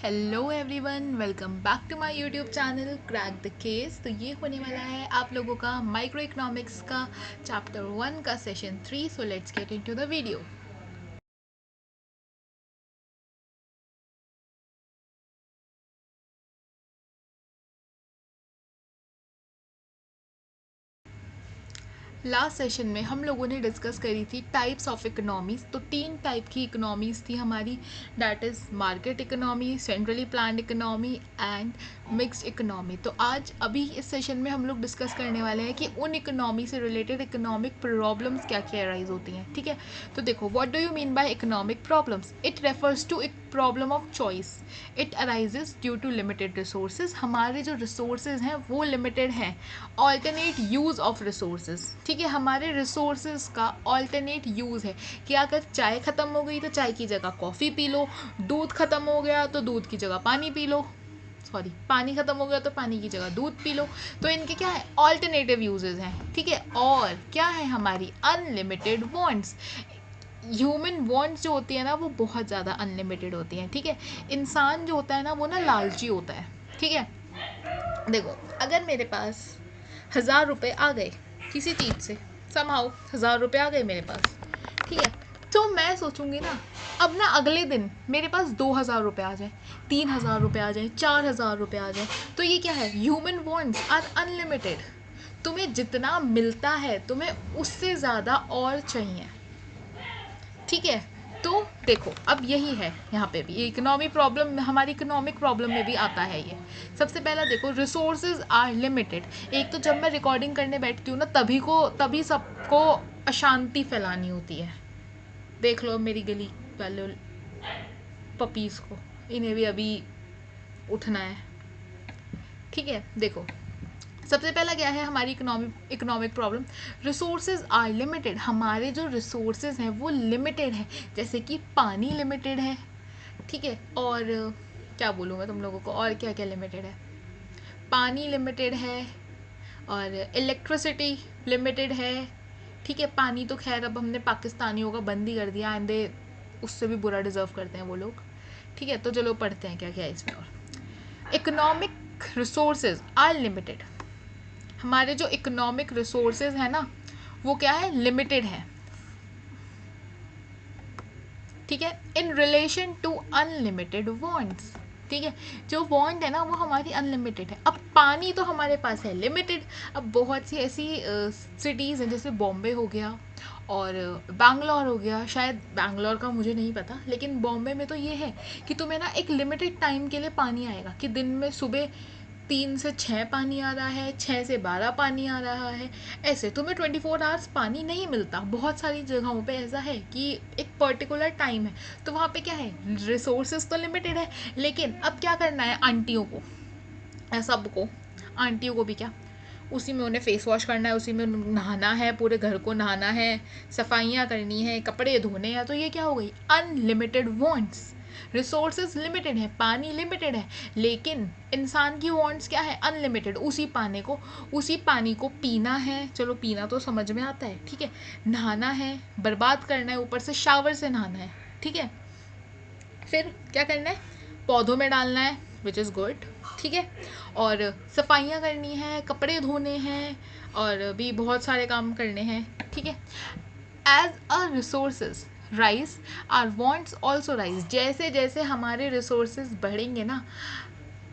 Hello everyone, welcome back to my YouTube channel crack the case. तो ये होने वाला है आप लोगों का माइक्रो इकोनॉमिक्स का चैप्टर 1 का session 3। So let's get into the video. Last session में हम लोगों ने डिस्कस करी थी टाइप्स ऑफ इकोनॉमीज। तो 3 टाइप की इकोनॉमीज थी हमारी, that is market economy, centrally planned economy and mixed economy. तो आज अभी इस सेशन में हम लोग डिस्कस करने वाले हैं कि उन इकोनॉमी से रिलेटेड इकोनॉमिक प्रॉब्लम्स क्या क्या अराइज होती हैं। ठीक है, तो देखो, what do you mean by economic problems? It refers to एक problem of choice. It arises due to limited resources. हमारे जो रिसोर्सेज हैं वो लिमिटेड हैं। ऑल्टरनेट यूज़ ऑफ रिसोर्सेज, ठीक है, हमारे रिसोर्सेज का ऑल्टरनेट यूज़ है कि अगर चाय ख़त्म हो गई तो चाय की जगह कॉफ़ी पी लो, दूध ख़त्म हो गया तो दूध की जगह पानी पी लो, सॉरी पानी ख़त्म हो गया तो पानी की जगह दूध पी लो। तो इनके क्या है, ऑल्टरनेटिव यूजेस हैं। ठीक है, और क्या है, हमारी अनलिमिटेड वांट्स। ह्यूमन वांट्स जो होती है ना वो बहुत ज़्यादा अनलिमिटेड होती हैं। ठीक है, इंसान जो होता है ना वो ना लालची होता है। ठीक है, देखो, अगर मेरे पास 1,000 रुपये आ गए किसी चीज़ से, समहाउ 1,000 रुपये आ गए मेरे पास, ठीक है, तो मैं सोचूंगी ना, अब ना अगले दिन मेरे पास 2,000 रुपये आ जाए, 3,000 रुपये आ जाए, 4,000 रुपये आ जाए। तो ये क्या है, ह्यूमन वांट्स आर अनलिमिटेड। तुम्हें जितना मिलता है तुम्हें उससे ज़्यादा और चाहिए। ठीक है, तो देखो, अब यही है यहाँ पे भी इकोनॉमी प्रॉब्लम, हमारी इकोनॉमिक प्रॉब्लम में भी आता है ये। सबसे पहला देखो, रिसोर्सेज आर लिमिटेड। एक तो जब मैं रिकॉर्डिंग करने बैठती हूँ ना तभी सबको अशांति फैलानी होती है। देख लो मेरी गली वाले पपीज़ को, इन्हें भी अभी उठना है। ठीक है, देखो, सबसे पहला क्या है हमारी economic problem, resources are limited. हमारे जो रिसोर्सेज हैं वो लिमिटेड है, जैसे कि पानी लिमिटेड है। ठीक है, और क्या बोलूँ मैं तुम लोगों को, और क्या क्या लिमिटेड है, पानी लिमिटेड है और इलेक्ट्रिसिटी लिमिटेड है। ठीक है, पानी तो खैर अब हमने पाकिस्तानियों का बंद ही कर दिया, एंड दे उससे भी बुरा डिजर्व करते हैं वो लोग। ठीक है, तो चलो पढ़ते हैं क्या क्या है इसमें। और इकोनॉमिक रिसोर्सेज आर लिमिटेड। हमारे जो इकोनॉमिक रिसोर्सेज है ना वो क्या है, लिमिटेड है। ठीक है, in relation to unlimited wants. ठीक है, जो वांट है ना वो हमारी अनलिमिटेड है। अब पानी तो हमारे पास है लिमिटेड। अब बहुत सी ऐसी सिटीज़ हैं, जैसे बॉम्बे हो गया और बैंगलोर हो गया, शायद बैंगलोर का मुझे नहीं पता, लेकिन बॉम्बे में तो ये है कि तुम्हें ना एक लिमिटेड टाइम के लिए पानी आएगा, कि दिन में सुबह 3 से 6 पानी आ रहा है, 6 से 12 पानी आ रहा है। ऐसे तुम्हें 24 आवर्स पानी नहीं मिलता। बहुत सारी जगहों पे ऐसा है कि एक पर्टिकुलर टाइम है, तो वहाँ पे क्या है, रिसोर्सेज तो लिमिटेड है, लेकिन अब क्या करना है आंटियों को, सबको, आंटियों को भी क्या, उसी में उन्हें फेस वॉश करना है, उसी में नहाना है, पूरे घर को नहाना है, सफाइयाँ करनी है, कपड़े धोने हैं। तो ये क्या हो गई, अनलिमिटेड वांट्स। रिसोर्सेज लिमिटेड है, पानी लिमिटेड है, लेकिन इंसान की वांट्स क्या है, अनलिमिटेड। उसी पानी को पीना है, चलो पीना तो समझ में आता है। ठीक है, नहाना है, बर्बाद करना है, ऊपर से शावर से नहाना है। ठीक है, फिर क्या करना है, पौधों में डालना है, विच इज़ गुड। ठीक है, और सफाइयाँ करनी है, कपड़े धोने हैं, और भी बहुत सारे काम करने हैं। ठीक है, as a resources rise are wants also rise. जैसे जैसे हमारे रिसोर्सेज बढ़ेंगे ना,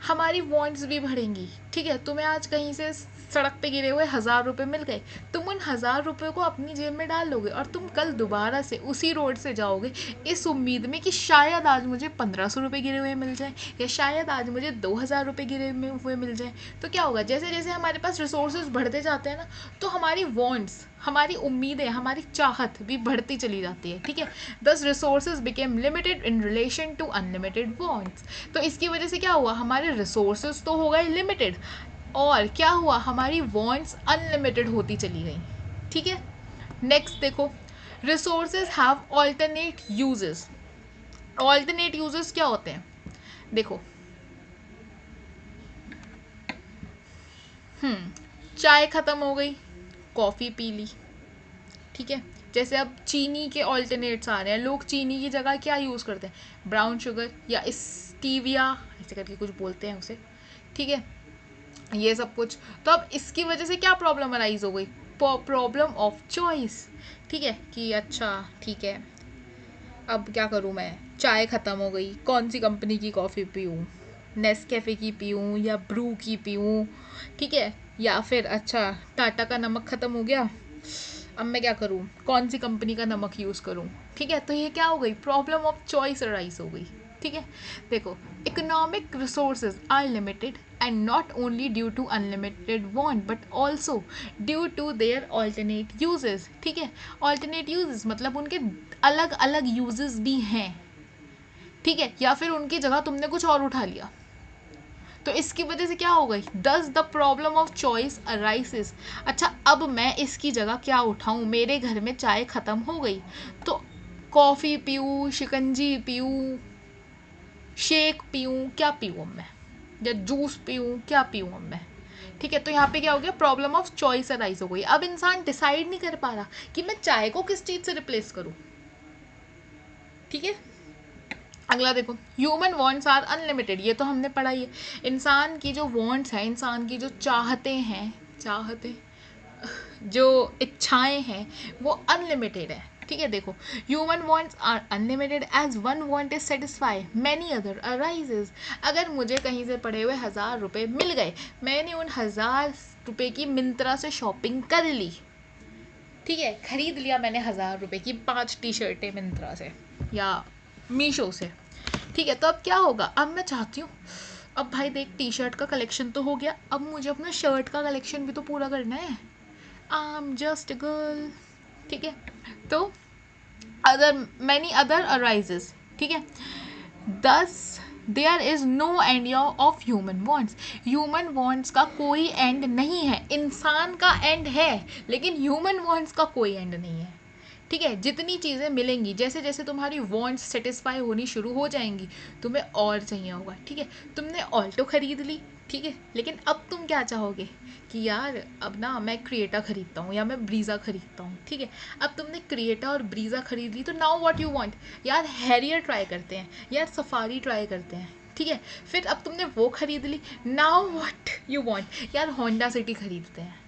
हमारी वॉन्ट्स भी बढ़ेंगी। ठीक है, तुम्हें आज कहीं से सड़क पे गिरे हुए 1,000 रुपये मिल गए, तुम उन 1,000 रुपये को अपनी जेब में डाल लोगे और तुम कल दोबारा से उसी रोड से जाओगे, इस उम्मीद में कि शायद आज मुझे 1,500 रुपये गिरे हुए मिल जाए, या शायद आज मुझे 2,000 रुपये गिरे हुए मिल जाए। तो क्या होगा, जैसे जैसे हमारे पास रिसोर्सेज बढ़ते जाते हैं ना, तो हमारी वॉन्ट्स, हमारी उम्मीदें, हमारी चाहत भी बढ़ती चली जाती है। ठीक है, thus resources became limited in relation to unlimited wants. तो इसकी वजह से क्या हुआ, हमारे रिसोर्सेज तो हो गए लिमिटेड, और क्या हुआ, हमारी वॉन्ट्स अनलिमिटेड होती चली गई। ठीक है, नेक्स्ट देखो, resources have alternate uses. Alternate uses क्या होते हैं, देखो, चाय ख़त्म हो गई, कॉफ़ी पी ली। ठीक है, जैसे अब चीनी के ऑल्टरनेट्स आ रहे हैं, लोग चीनी की जगह क्या यूज़ करते हैं, ब्राउन शुगर या स्टीविया ऐसे करके कुछ बोलते हैं उसे, ठीक है, ये सब कुछ। तो अब इसकी वजह से क्या प्रॉब्लम अराइज हो गई, प्रॉब्लम ऑफ चॉइस, ठीक है, कि अच्छा ठीक है अब क्या करूँ, मैं चाय ख़त्म हो गई, कौन सी कंपनी की कॉफ़ी पीऊँ, नेस्कैफ़े की पीऊँ या ब्रू की पीऊँ, ठीक है, या फिर अच्छा टाटा का नमक ख़त्म हो गया, अब मैं क्या करूँ, कौन सी कंपनी का नमक यूज़ करूँ, ठीक है। तो ये क्या हो गई, प्रॉब्लम ऑफ चॉइस अराइज हो गई, ठीक है। देखो, economic resources are limited and not only due to unlimited want but also due to their alternate uses, ठीक है। ऑल्टरनेट यूजेस मतलब उनके अलग अलग यूजेस भी हैं, ठीक है, या फिर उनकी जगह तुमने कुछ और उठा लिया, तो इसकी वजह से क्या हो गई, दस द प्रॉब्लम ऑफ चॉइस अराइसेस। अच्छा अब मैं इसकी जगह क्या उठाऊं, मेरे घर में चाय ख़त्म हो गई, तो कॉफ़ी पीऊँ, शिकंजी पीऊँ, शेक पीऊँ, क्या पीऊँ अब मैं, या जूस पीऊँ, क्या पीऊँ अब मैं, ठीक है। तो यहाँ पे क्या हो गया, प्रॉब्लम ऑफ चॉइस अराइज हो गई। अब इंसान डिसाइड नहीं कर पा रहा कि मैं चाय को किस चीज़ से रिप्लेस करूँ, ठीक है। अगला देखो, ह्यूमन वांट्स आर अनलिमिटेड, ये तो हमने पढ़ा ही है। इंसान की जो वांट्स हैं, इंसान की जो चाहते जो इच्छाएं हैं वो अनलिमिटेड है, ठीक है। देखो, human wants are unlimited as one want is satisfy many other arises. अगर मुझे कहीं से पड़े हुए 1000 रुपये मिल गए, मैंने उन 1000 रुपये की मिंत्रा से शॉपिंग कर ली, ठीक है, खरीद लिया मैंने 1000 रुपये की 5 टी-शर्टें मिंत्रा से या मीशो से, ठीक है। तो अब क्या होगा, अब मैं चाहती हूँ, अब भाई देख टी शर्ट का कलेक्शन तो हो गया, अब मुझे अपना शर्ट का कलेक्शन भी तो पूरा करना है, I am just a girl, ठीक है। तो अदर मैनी अदर अराइजेस, ठीक है, thus there is no end of human wants. Human wants का कोई एंड नहीं है, इंसान का एंड है लेकिन ह्यूमन वॉन्ट्स का कोई एंड नहीं है, ठीक है। जितनी चीज़ें मिलेंगी, जैसे जैसे तुम्हारी वांट्स सेटिस्फाई होनी शुरू हो जाएंगी, तुम्हें और चाहिए होगा, ठीक है। तुमने ऑल्टो खरीद ली, ठीक है, लेकिन अब तुम क्या चाहोगे कि यार अब ना मैं क्रिएटा खरीदता हूँ या मैं ब्रीज़ा खरीदता हूँ, ठीक है। अब तुमने क्रिएटा और ब्रीज़ा खरीद ली, तो नाउ व्हाट यू वांट, यार हैरियर ट्राई करते हैं, यार सफारी ट्राई करते हैं, ठीक है। फिर अब तुमने वो खरीद ली, नाउ व्हाट यू वांट, यार होंडा सिटी खरीदते हैं,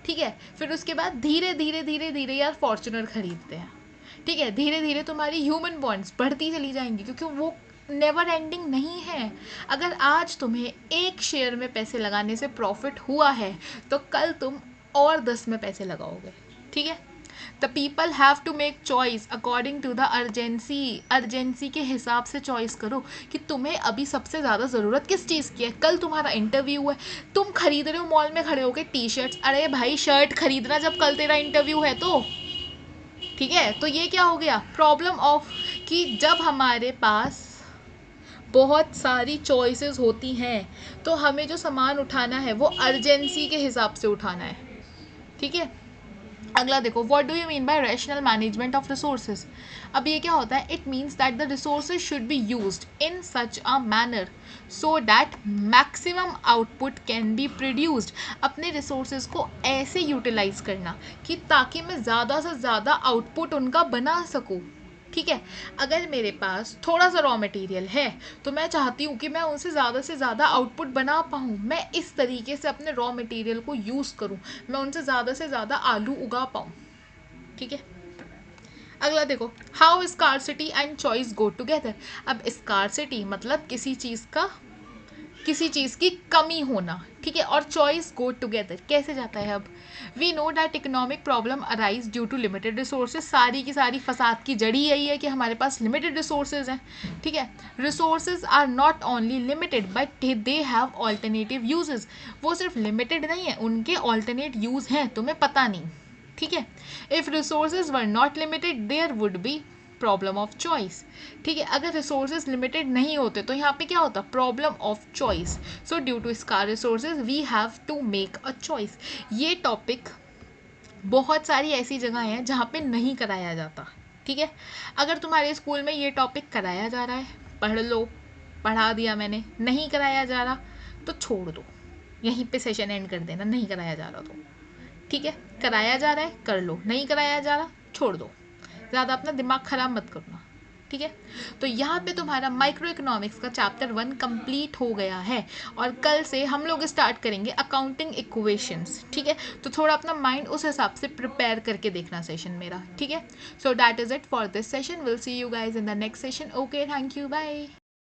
ठीक है। फिर उसके बाद धीरे धीरे धीरे धीरे यार फॉर्चुनर खरीदते हैं, ठीक है। धीरे धीरे तुम्हारी ह्यूमन बॉन्ड्स बढ़ती चली जाएंगी क्योंकि वो नेवर एंडिंग नहीं है। अगर आज तुम्हें एक शेयर में पैसे लगाने से प्रॉफिट हुआ है तो कल तुम और 10 में पैसे लगाओगे, ठीक है। The people have to make choice according to the urgency के हिसाब से चॉइस करो कि तुम्हें अभी सबसे ज़्यादा ज़रूरत किस चीज़ की है। कल तुम्हारा इंटरव्यू है, तुम खरीद रहे हो मॉल में खड़े होकर टी शर्ट्स, अरे भाई शर्ट खरीदना जब कल तेरा इंटरव्यू है तो, ठीक है। तो ये क्या हो गया, प्रॉब्लम ऑफ कि जब हमारे पास बहुत सारी चॉइसेस होती हैं तो हमें जो सामान उठाना है वो अर्जेंसी के हिसाब से उठाना है, ठीक है। अगला देखो, what do you mean bye rational management of resources. अब ये क्या होता है, it means that the resources should be used in such a manner so that maximum output can be produced. अपने रिसोर्सेज को ऐसे यूटिलाइज करना कि ताकि मैं ज़्यादा से ज़्यादा आउटपुट उनका बना सकूँ, ठीक है। अगर मेरे पास थोड़ा सा रॉ मटेरियल है तो मैं चाहती हूँ कि मैं उनसे ज़्यादा आउटपुट बना पाऊँ, मैं इस तरीके से अपने रॉ मटेरियल को यूज़ करूँ, मैं उनसे से ज़्यादा आलू उगा पाऊँ, ठीक है। अगला देखो, how scarcity and choice go together. अब स्कार्सिटी मतलब किसी चीज़ की कमी होना, ठीक है, और चॉइस गो टुगेदर कैसे जाता है। अब we know that economic problem arise due to limited resources. सारी की सारी फसाद की जड़ी यही है कि हमारे पास लिमिटेड रिसोर्सेज हैं, ठीक है। Resources are not only limited but they have alternative uses. वो सिर्फ लिमिटेड नहीं है, उनके ऑल्टरनेट यूज़ हैं, तुम्हें पता नहीं, ठीक है। If resources were not limited there would be problem of choice, ठीक है। अगर रिसोर्सेज लिमिटेड नहीं होते तो यहाँ पे क्या होता, problem of choice. So due to scarce resources we have to make a choice. ये टॉपिक बहुत सारी ऐसी जगह हैं जहाँ पे नहीं कराया जाता, ठीक है। अगर तुम्हारे स्कूल में ये टॉपिक कराया जा रहा है, पढ़ लो, पढ़ा दिया मैंने, नहीं कराया जा रहा तो छोड़ दो, यहीं पे सेशन एंड कर देना, नहीं कराया जा रहा तो, ठीक है। कराया जा रहा है कर लो, नहीं कराया जा रहा छोड़ दो, ज़्यादा अपना दिमाग ख़राब मत करना, ठीक है। तो यहाँ पे तुम्हारा माइक्रो इकोनॉमिक्स का चैप्टर 1 कंप्लीट हो गया है और कल से हम लोग स्टार्ट करेंगे अकाउंटिंग इक्वेशंस, ठीक है। तो थोड़ा अपना माइंड उस हिसाब से प्रिपेयर करके देखना सेशन मेरा, ठीक है। So that is it for this session, will see you guys in the next session. Okay, thank you, bye.